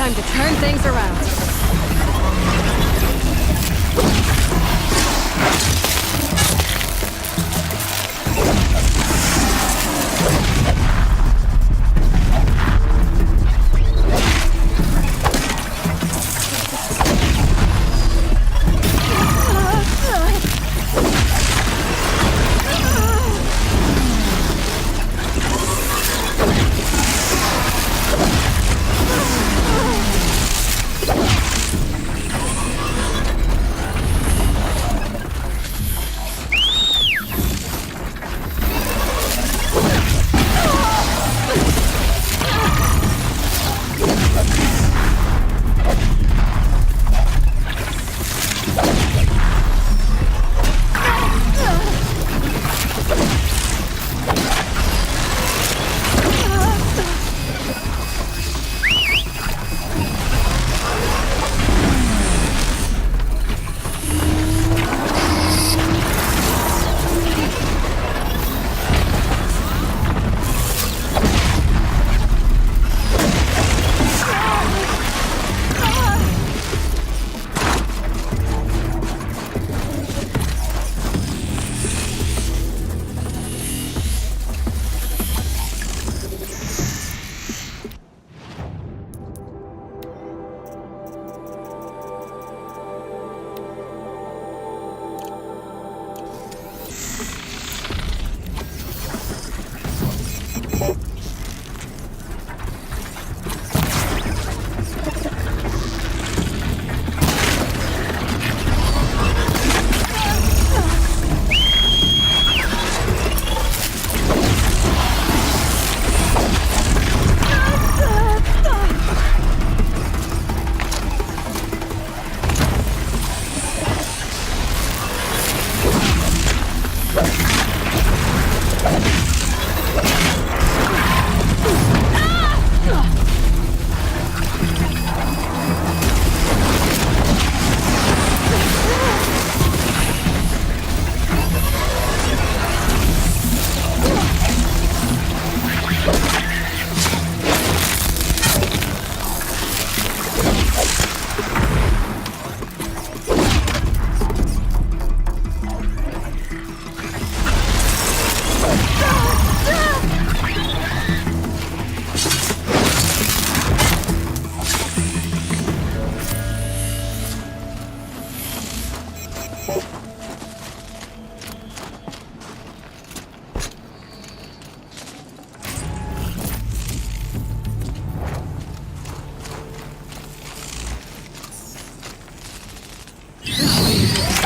time to turn things around.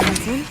Johnson?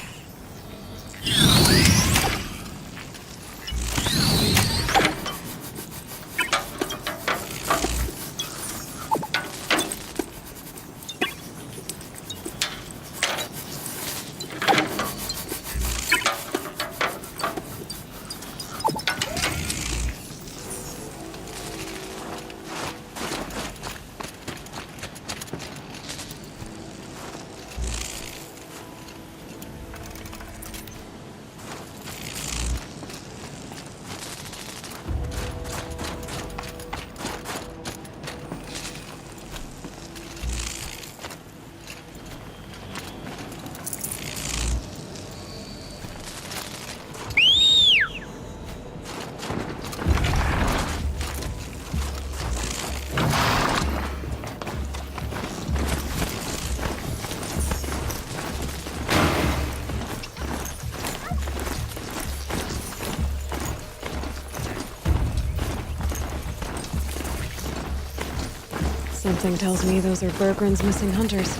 Something tells me those are Bergren's missing hunters.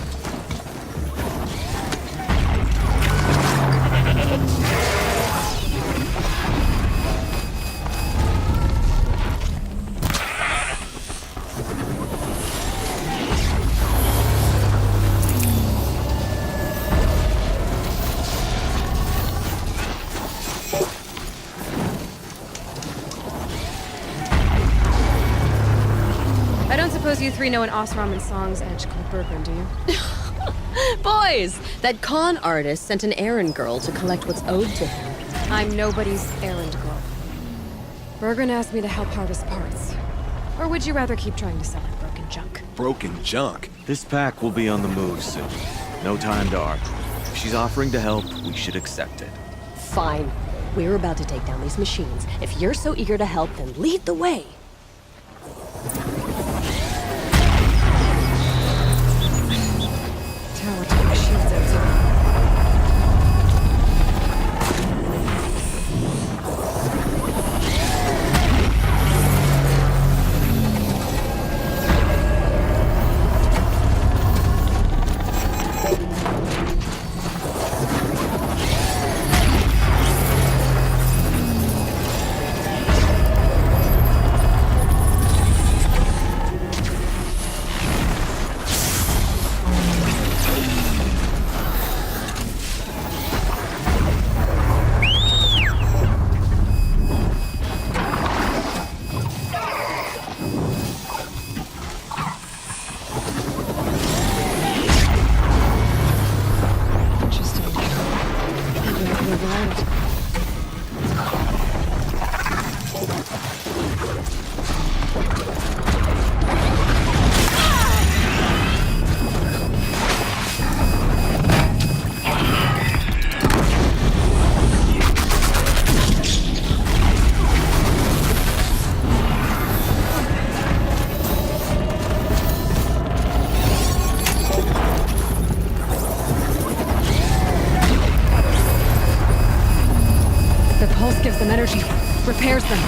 Suppose you three know an Osram and Song's edge called Bergren, do you? Boys! That con artist sent an errand girl to collect what's owed to him. I'm nobody's errand girl. Bergren asked me to help harvest parts. Or would you rather keep trying to sell him broken junk? broken junk. This pack will be on the move soon. No time to argue. If she's offering to help, we should accept it. Fine. We're about to take down these machines. If you're so eager to help, then lead the way. Tower tech shields outside. Interesting. Maybe I can override it. The pulse gives them energy, repairs them.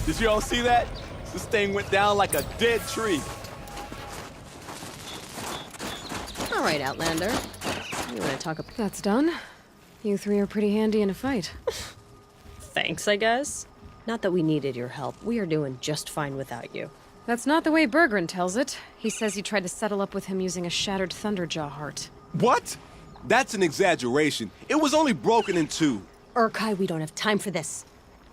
Did you all see that? This thing went down like a dead tree. All right, Outlander. You want to talk about... That's done. You three are pretty handy in a fight. Thanks, I guess. Not that we needed your help. We are doing just fine without you. That's not the way Berggren tells it. He says you tried to settle up with him using a shattered Thunderjaw heart. What? That's an exaggeration. It was only broken in two. Urkai, we don't have time for this.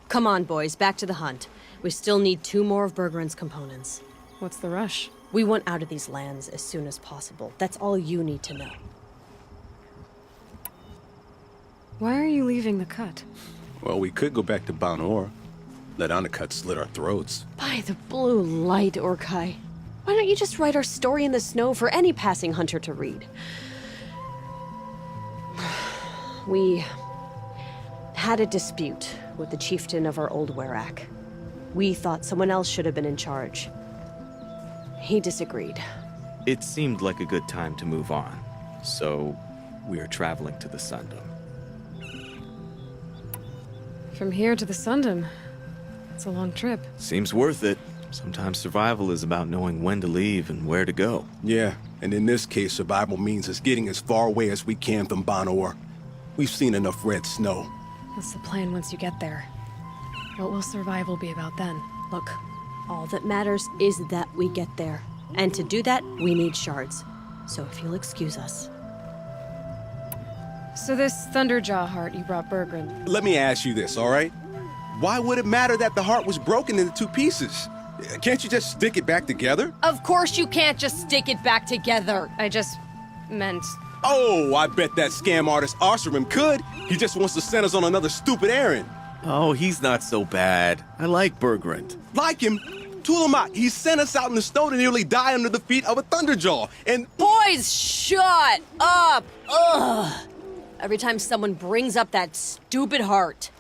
Come on, boys, back to the hunt. We still need 2 more of Bergren's components. What's the rush? We want out of these lands as soon as possible. That's all you need to know. Why are you leaving the cut? Well, we could go back to Banor. Let Undercut slit our throats. By the blue light, Urkai. Why don't you just write our story in the snow for any passing hunter to read? We had a dispute with the chieftain of our old Werak. We thought someone else should have been in charge. He disagreed. It seemed like a good time to move on, so we are traveling to the Sundom. From here to the Sundom. It's a long trip. Seems worth it. Sometimes survival is about knowing when to leave and where to go. Yeah, and in this case, survival means us getting as far away as we can from Banor. We've seen enough red snow. What's the plan once you get there? What will survival be about then? Look, all that matters is that we get there. And to do that, we need shards. So if you'll excuse us. So this Thunderjaw heart you brought Bergren. Let me ask you this, all right? Why would it matter that the heart was broken into 2 pieces? Can't you just stick it back together? Of course you can't just stick it back together. I just meant... Oh, I bet that scam artist Arsarim could. He just wants to send us on another stupid errand. Oh, he's not so bad. I like Bergrand. Like him? Tulamak, he sent us out in the snow to nearly die under the feet of a Thunderjaw, and... Boys, shut up! Ugh! Every time someone brings up that stupid heart.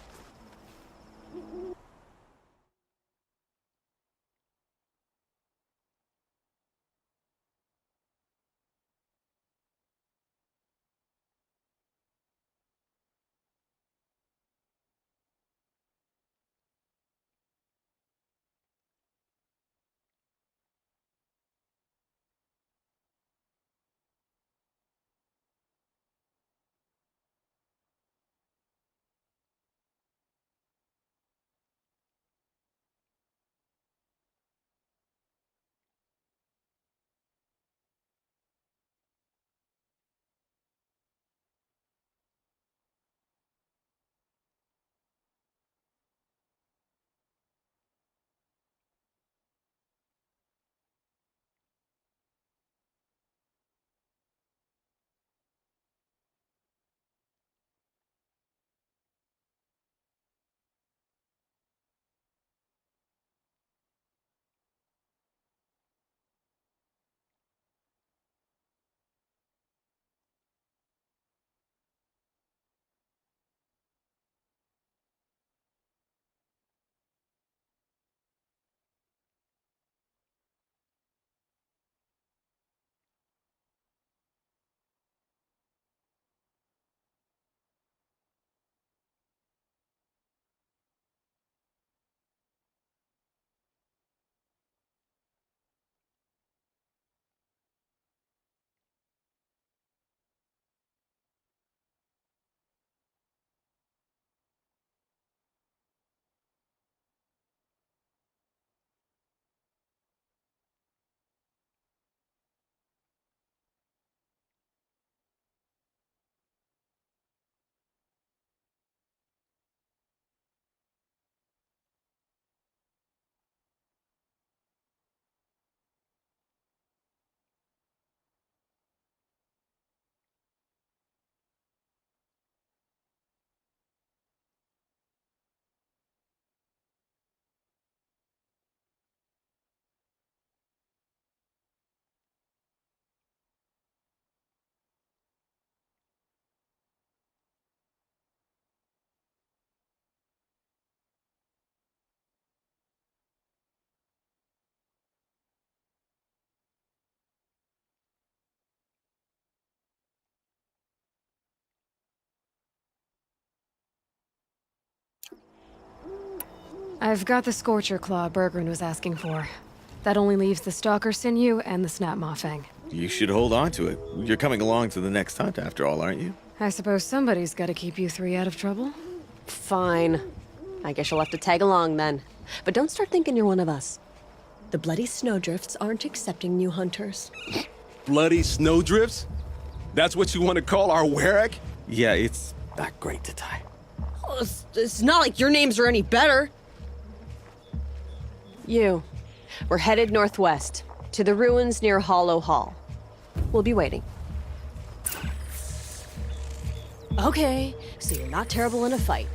I've got the Scorcher Claw Bergren was asking for. That only leaves the Stalker Sinew and the Snap Maw Fang. You should hold on to it. You're coming along to the next hunt after all, aren't you? I suppose somebody's gotta keep you 3 out of trouble. Fine. I guess you'll have to tag along then. But don't start thinking you're one of us. The Bloody Snowdrifts aren't accepting new hunters. Bloody snowdrifts? That's what you want to call our Warwick? Yeah, it's not great to tie. Oh, it's not like your names are any better. We're headed northwest, to the ruins near Hollow Hall. We'll be waiting. Okay, so you're not terrible in a fight.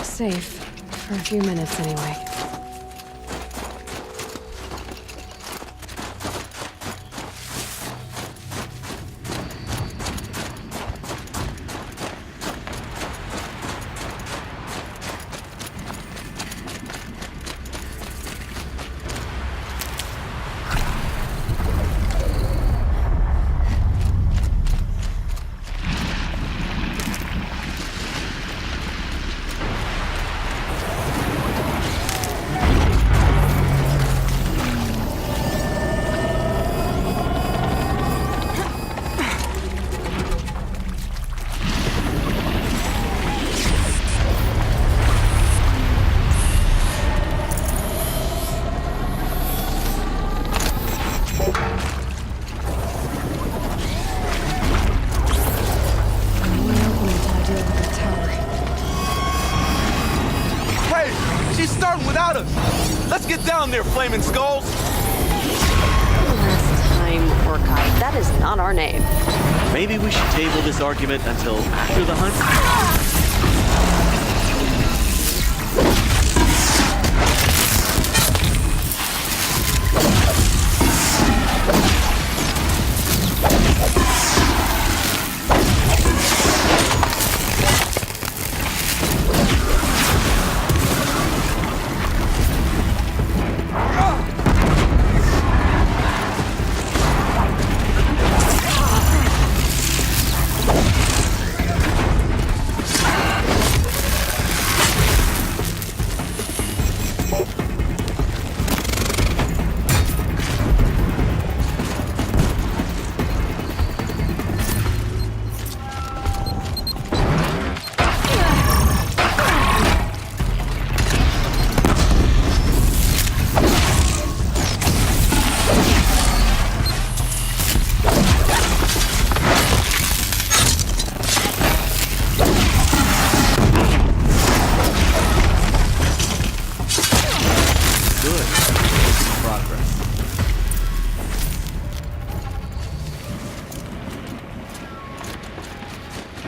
Safe. For a few minutes, anyway. He's starting without us. Let's get down there, Flaming Skulls. Last time, Orkai. That is not our name. Maybe we should table this argument until after the hunt?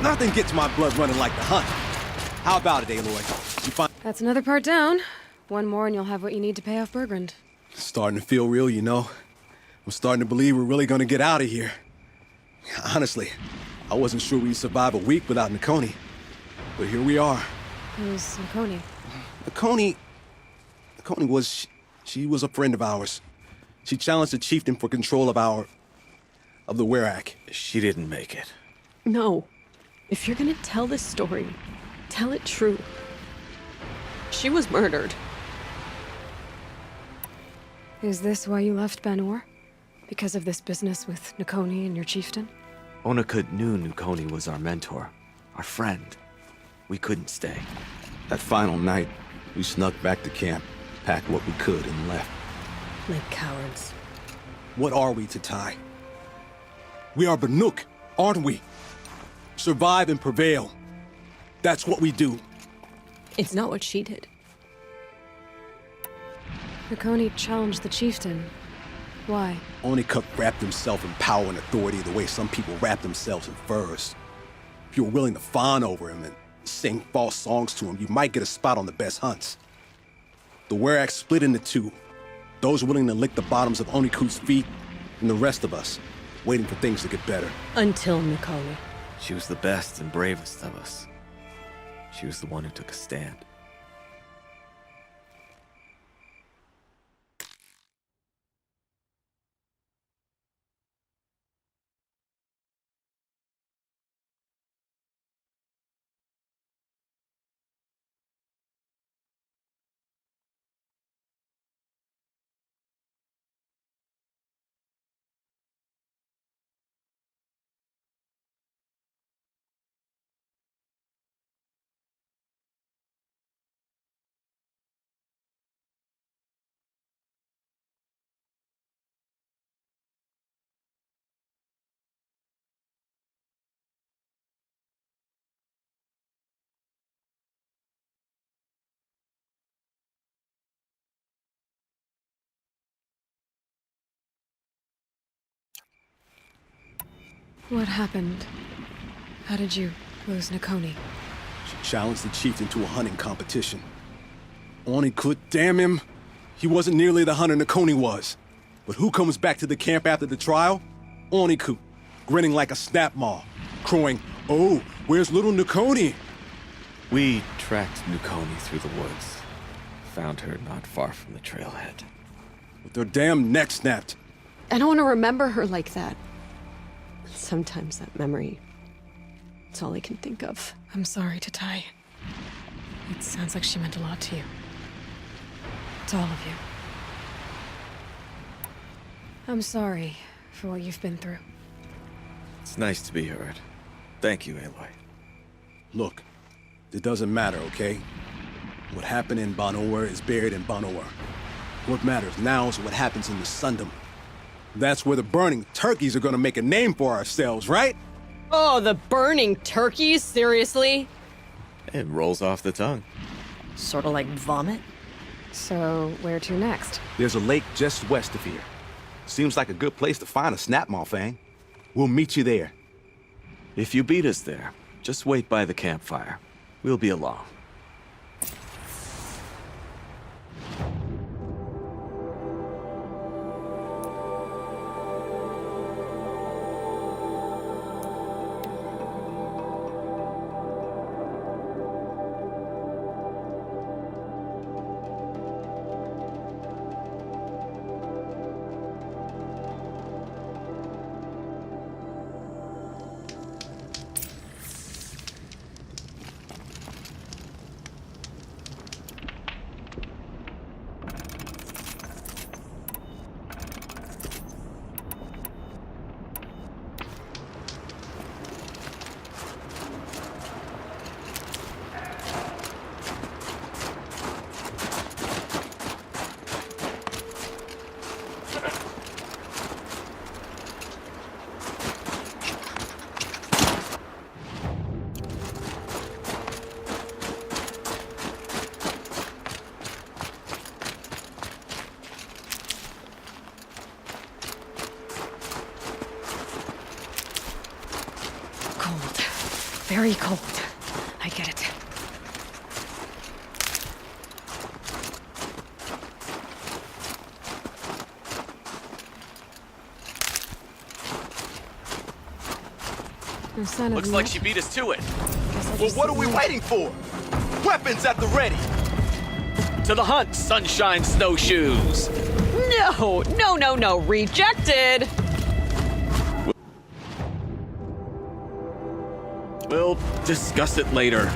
Nothing gets my blood running like the hunt. How about it, Aloy? You find That's another part down. One more and you'll have what you need to pay off Bergrand. starting to feel real, you know. I'm starting to believe we're really gonna get out of here. Honestly, I wasn't sure we'd survive a week without Nakoni. But here we are. Who's Nakoni? Nakoni was... She was a friend of ours. She challenged the chieftain for control of the Werak. She didn't make it. No. If you're gonna tell this story, tell it true. She was murdered. Is this why you left Banor? Because of this business with Nakoni and your chieftain? Onakut knew Nakoni was our mentor, our friend. We couldn't stay. That final night, we snuck back to camp, packed what we could, and left. Like cowards. What are we, Tatai? We are Banuk, aren't we? Survive and prevail. That's what we do. It's not what she did. Nakoni challenged the chieftain. Why? Onikup wrapped himself in power and authority the way some people wrap themselves in furs. If you were willing to fawn over him and sing false songs to him, you might get a spot on the best hunts. The Werak split into two. Those willing to lick the bottoms of Onikut's feet, and the rest of us, waiting for things to get better. Until Nakoni. She was the best and bravest of us. She was the one who took a stand. What happened? How did you lose Nakoni? She challenged the chieftain to a hunting competition. Onikut, damn him! He wasn't nearly the hunter Nakoni was. But who comes back to the camp after the trial? Onikut, grinning like a snap maw, crowing, "Oh, where's little Nakoni?" We tracked Nakoni through the woods. Found her not far from the trailhead. With their damn neck snapped. I don't want to remember her like that. Sometimes that memory, it's all I can think of. I'm sorry, Tatai. It sounds like she meant a lot to you. To all of you. I'm sorry for what you've been through. It's nice to be heard. Thank you, Aloy. Look, it doesn't matter, okay? What happened in Banor is buried in Banor. What matters now is what happens in the Sundom. That's where the burning turkeys are gonna make a name for ourselves, right? Oh, the burning turkeys? Seriously? It rolls off the tongue. Sort of like vomit? So, where to next? There's a lake just west of here. Seems like a good place to find a snap maw, Fang. We'll meet you there. If you beat us there, just wait by the campfire. We'll be along. Cold. Very cold. I get it. No sign of Looks like Nick. she beat us to it. Guess I'll Well, just what are sit we and- waiting for? Weapons at the ready! To the hunt, sunshine snowshoes! No, no, no, no. Rejected. We'll discuss it later.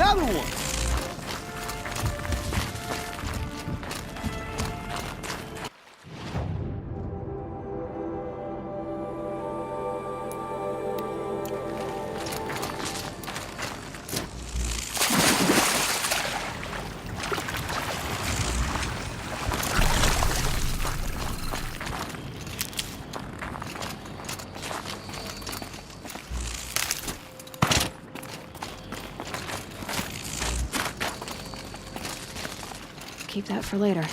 Another one! Keep that for later.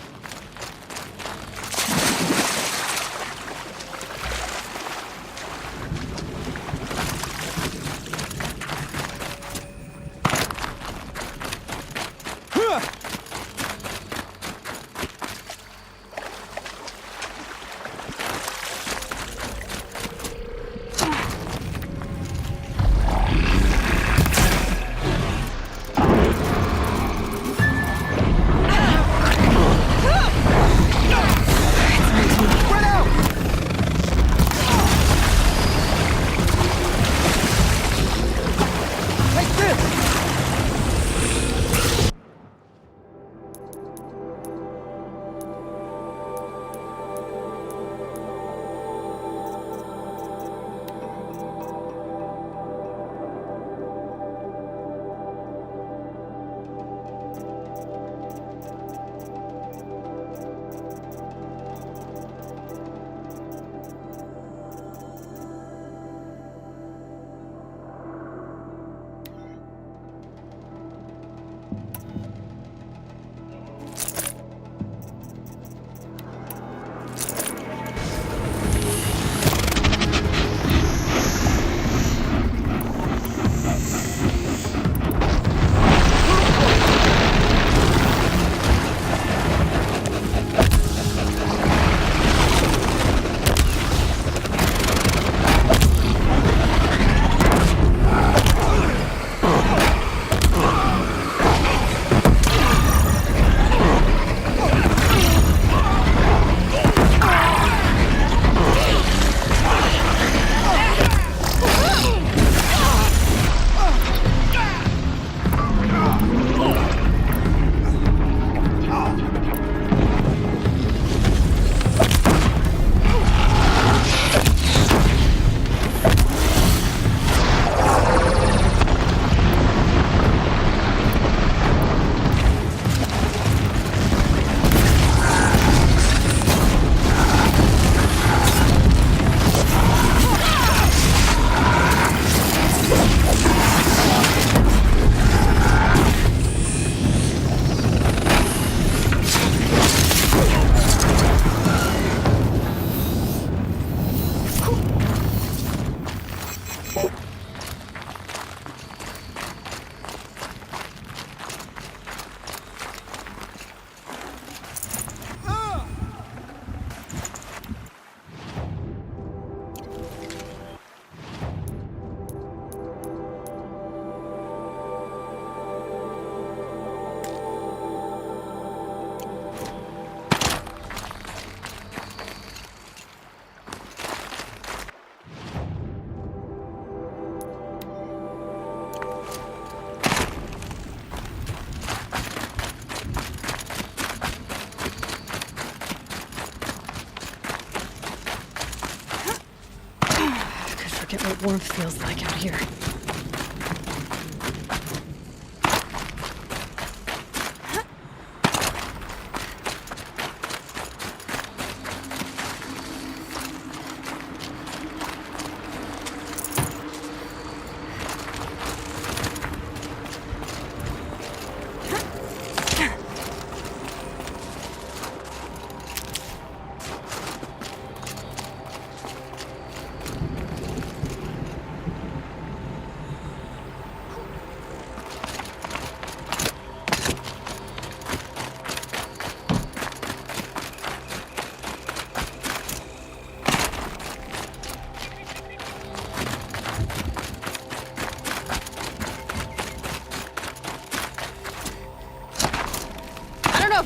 Forget what warmth feels like out here.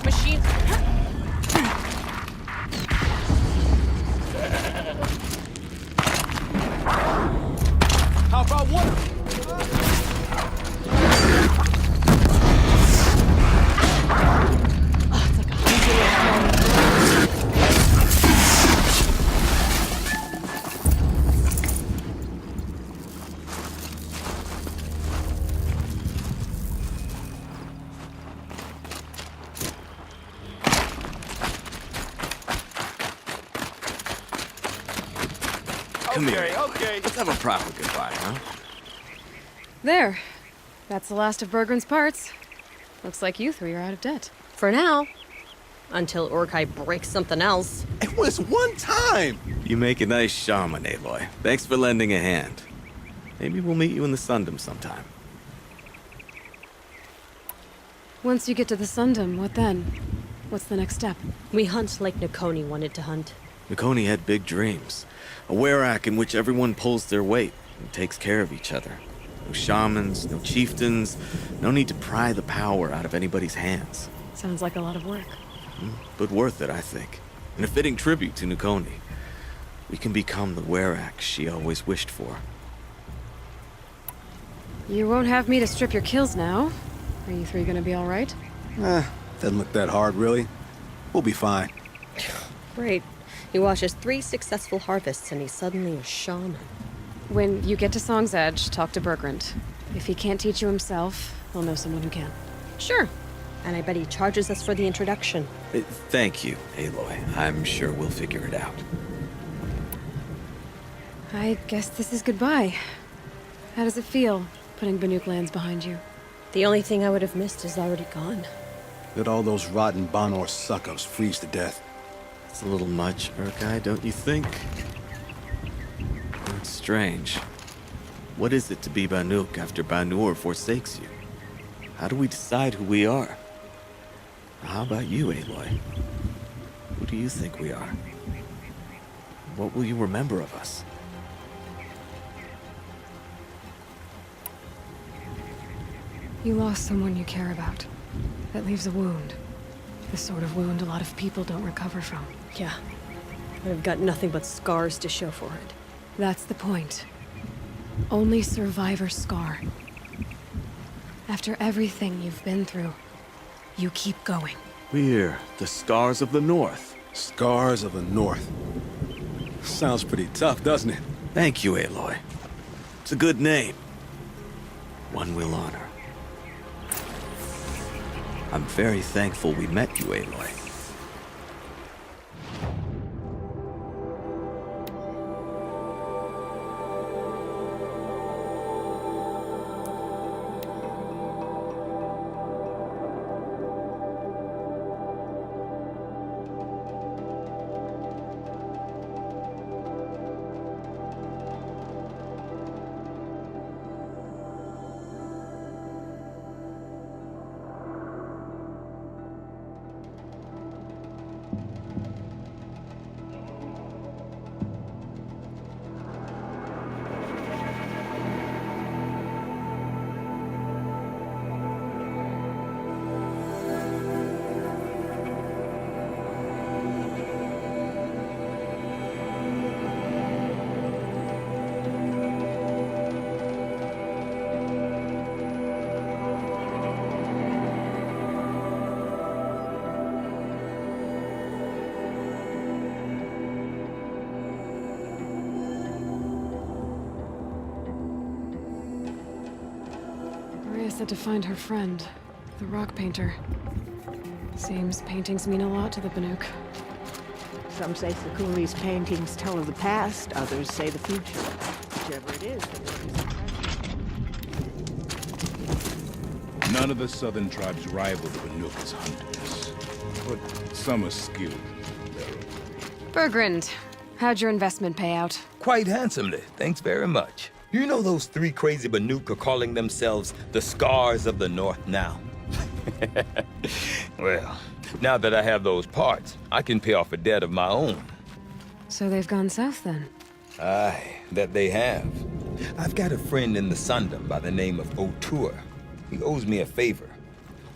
Machines. How about water? Come here. Okay. Let's have a proper goodbye, huh? There. That's the last of Bergren's parts. Looks like you three are out of debt. For now. Until Urkai breaks something else. It was one time! You make a nice shaman, Aloy. Thanks for lending a hand. Maybe we'll meet you in the Sundom sometime. Once you get to the Sundom, what then? What's the next step? We hunt like Nakoni wanted to hunt. Nakoni had big dreams. A Werak in which everyone pulls their weight and takes care of each other. No shamans, no chieftains, no need to pry the power out of anybody's hands. Sounds like a lot of work. But worth it, I think. And a fitting tribute to Nakoni. We can become the Werak she always wished for. You won't have me to strip your kills now. Are you three gonna be alright? Doesn't look that hard, really. We'll be fine. Great. He watches 3 successful harvests and he's suddenly a shaman. When you get to Song's Edge, talk to Bergrand. If he can't teach you himself, he'll know someone who can. Sure. And I bet he charges us for the introduction. Thank you, Aloy. I'm sure we'll figure it out. I guess this is goodbye. How does it feel, putting Banuk lands behind you? The only thing I would have missed is already gone. Let all those rotten Banor suck-ups freeze to death. It's a little much, Urkai, don't you think? It's strange. What is it to be Banuk after Banur forsakes you? How do we decide who we are? How about you, Aloy? Who do you think we are? What will you remember of us? You lost someone you care about. That leaves a wound. The sort of wound a lot of people don't recover from. Yeah. But I've got nothing but scars to show for it. That's the point. Only survivor's scar. After everything you've been through, you keep going. We're the Scars of the North. Scars of the North. Sounds pretty tough, doesn't it? Thank you, Aloy. It's a good name. One we'll honor. I'm very thankful we met you, Aloy. Maria said to find her friend, the rock painter. Seems paintings mean a lot to the Banuk. Some say Sakuli's paintings tell of the past, others say the future. Whichever it is, None of the southern tribes rival the Banuk as hunters, but some are skilled in their own way. Bergrand, how'd your investment pay out? Quite handsomely, thanks very much. You know those 3 crazy Banuk are calling themselves the Scars of the North now? Well, now that I have those parts, I can pay off a debt of my own. So they've gone south then? Aye, that they have. I've got a friend in the Sundom by the name of O'Toole. He owes me a favor.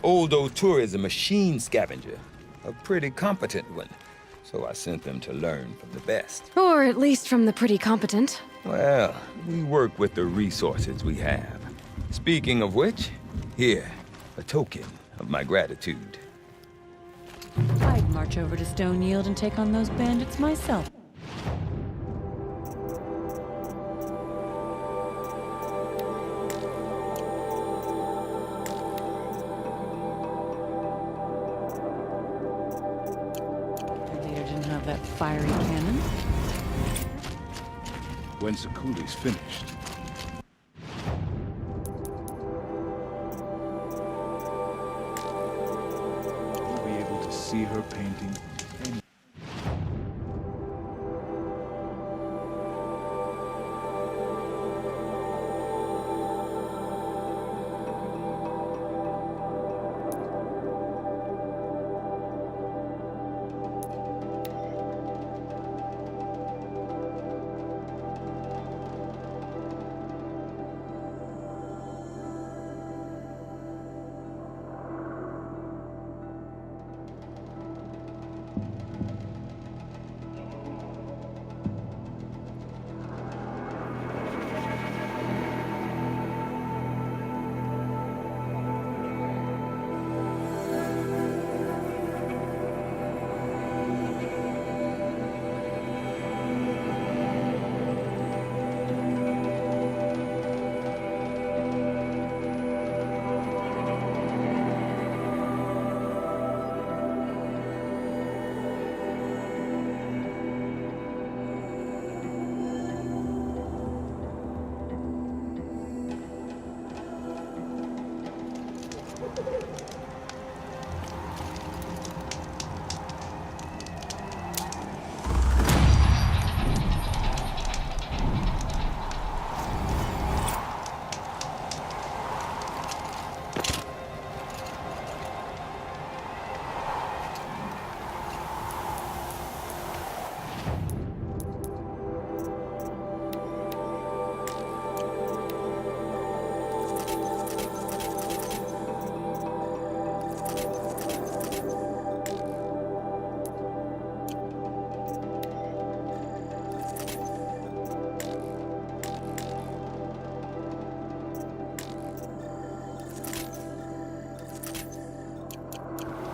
Old O'Toole is a machine scavenger, a pretty competent one. So I sent them to learn from the best. Or at least from the pretty competent. Well, we work with the resources we have. Speaking of which, here, a token of my gratitude. I'd march over to Stone Yield and take on those bandits myself. Your leader didn't have that fiery cannon. when Sakuli's finished. You'll be able to see her painting.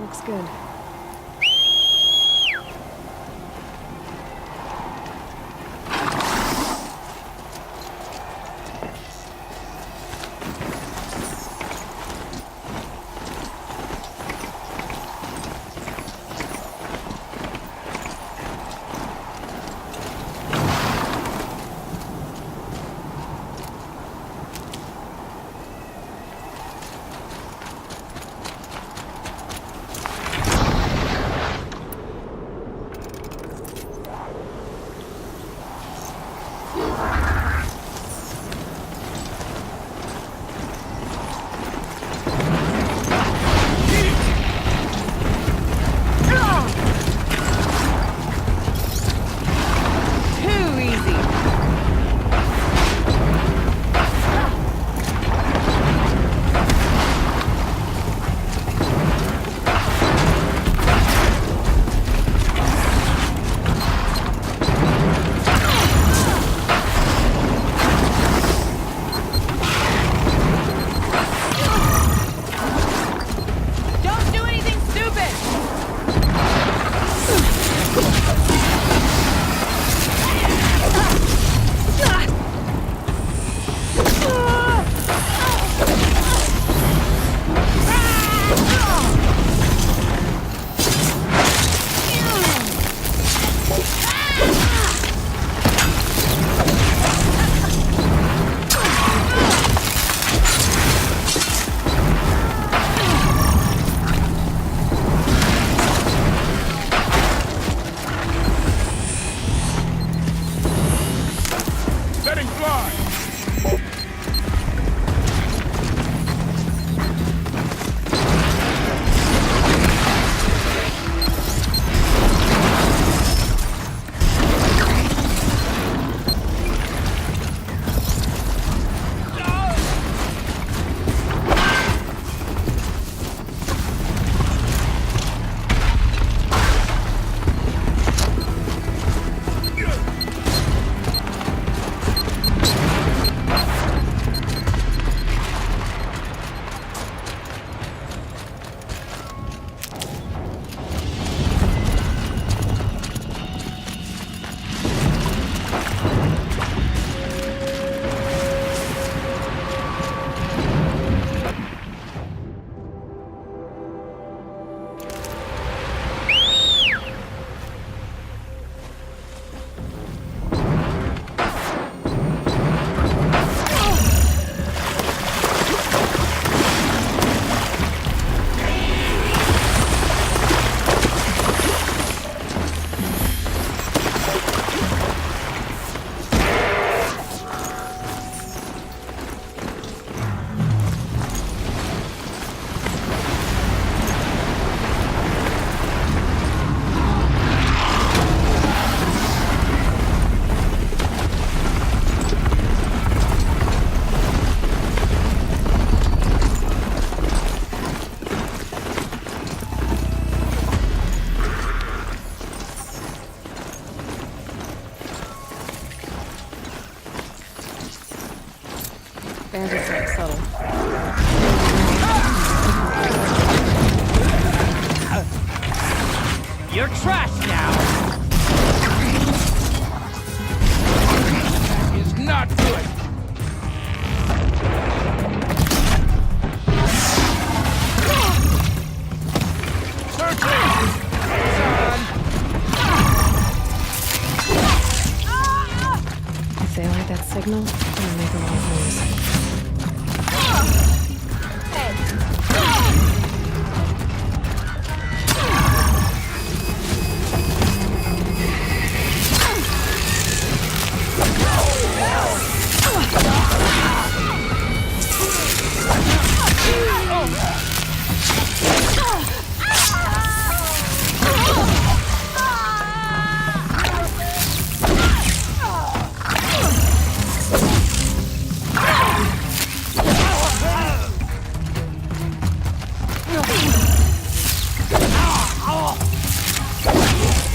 Looks good.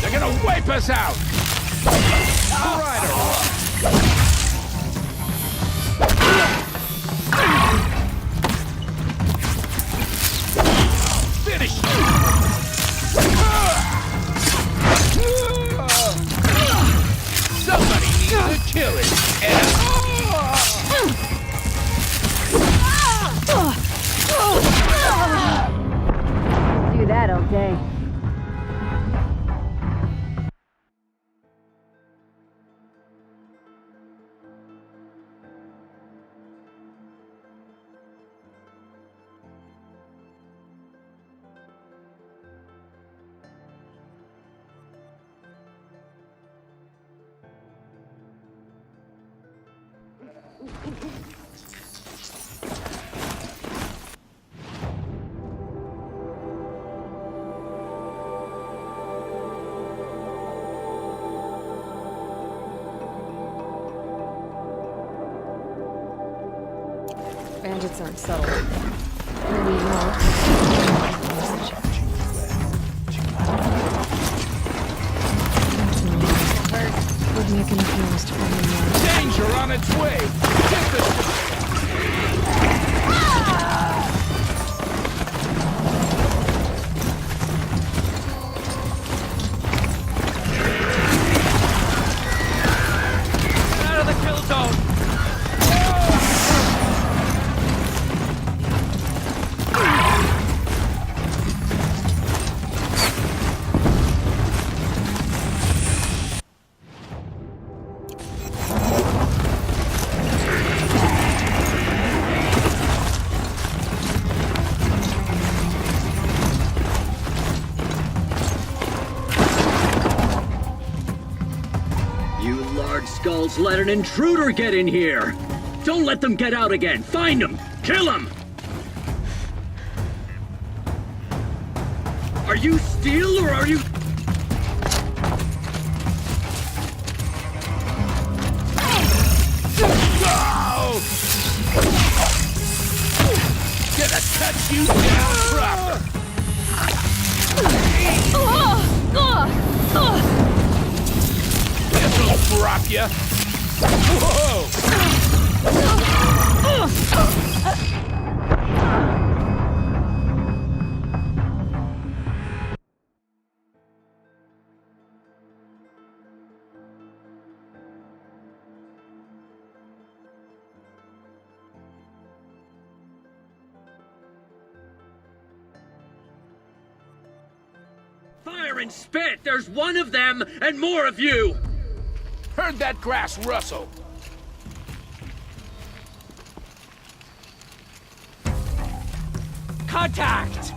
They're gonna wipe us out! Finish! Somebody needs to kill it! Do that all day. Bandits aren't subtle. Maybe not. Would make enough noise to bring them more. Danger on its way! Get the... Out of the kill zone! You large skulls let an intruder get in here! Don't let them get out again! Find them! Kill them! Are you steel or are you... Gonna cut you down proper! This'll drop ya! Whoa! Fire and spit! There's one of them and more of you! Heard that grass rustle. Contact!